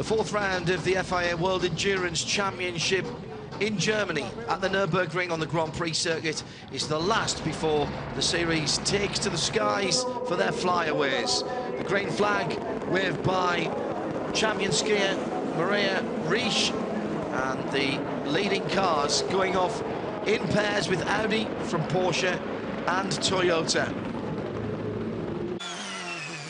fourth round of the FIA World Endurance Championship in Germany at the Nürburgring on the Grand Prix circuit is the last before the series takes to the skies for their flyaways. The green flag waved by champion skier Maria Riesch, and the leading cars going off in pairs with Audi from Porsche and Toyota.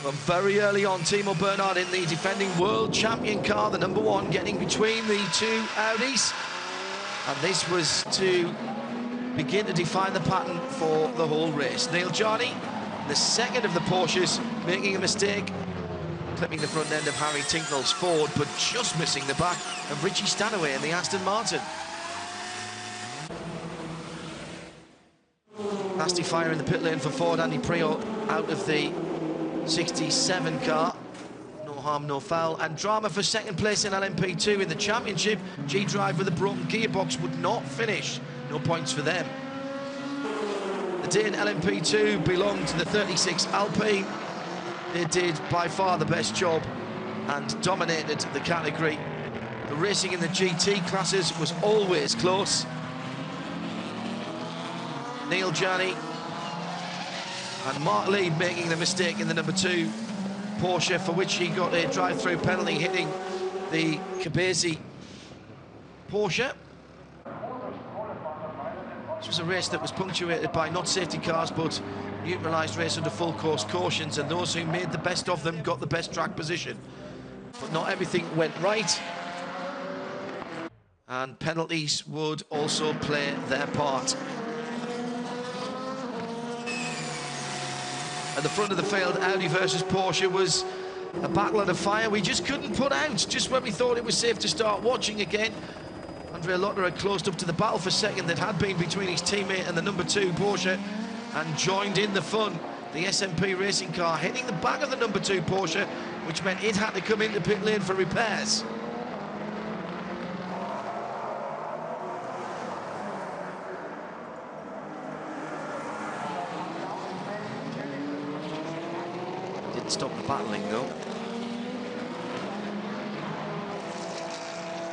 But very early on, Timo Bernhard in the defending world champion car, the number one, getting between the two Audis. And this was to begin to define the pattern for the whole race. Neil Jarni, the second of the Porsches, making a mistake, clipping the front end of Harry Tinkel's Ford, but just missing the back of Richie Stanaway in the Aston Martin. Nasty fire in the pit lane for Ford. Andy Priaulx out of the 67 car. No harm, no foul. And drama for second place in LMP2 in the championship. G-Drive with a broken gearbox would not finish. No points for them. The Dane LMP2 belonged to the 36 Alpine. They did by far the best job and dominated the category. The racing in the GT classes was always close. Neil Jarni and Mark Lead making the mistake in the number 2 Porsche, for which he got a drive-through penalty, hitting the Cabezi Porsche. This was a race that was punctuated by not safety cars but neutralised race under full course cautions, and those who made the best of them got the best track position. But not everything went right, and penalties would also play their part. At the front of the field, Audi versus Porsche was a battle under fire we just couldn't put out. Just when we thought it was safe to start watching again, Andre Lotter had closed up to the battle for second that had been between his teammate and the number 2 Porsche, and joined in the fun. The SMP racing car hitting the back of the number 2 Porsche, which meant it had to come into pit lane for repairs. Didn't stop the battling though.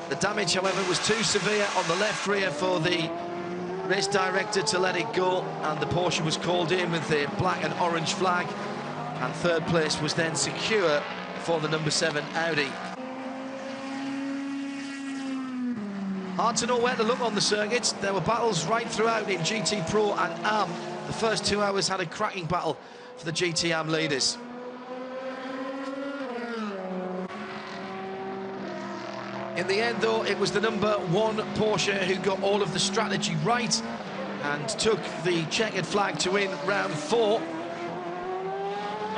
The damage, however, was too severe on the left rear for the race director to let it go, and the Porsche was called in with the black and orange flag, and third place was then secure for the number 7 Audi. Hard to know where to look on the circuit. There were battles right throughout in GT Pro and AM. The first 2 hours had a cracking battle for the GT AM leaders. In the end, though, it was the number 1 Porsche who got all of the strategy right and took the checkered flag to win round 4.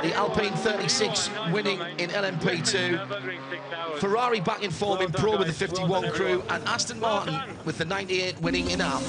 The Alpine 36 winning in LMP2. Ferrari back in form in Pro with the 51 crew, and Aston Martin with the 98 winning in AM.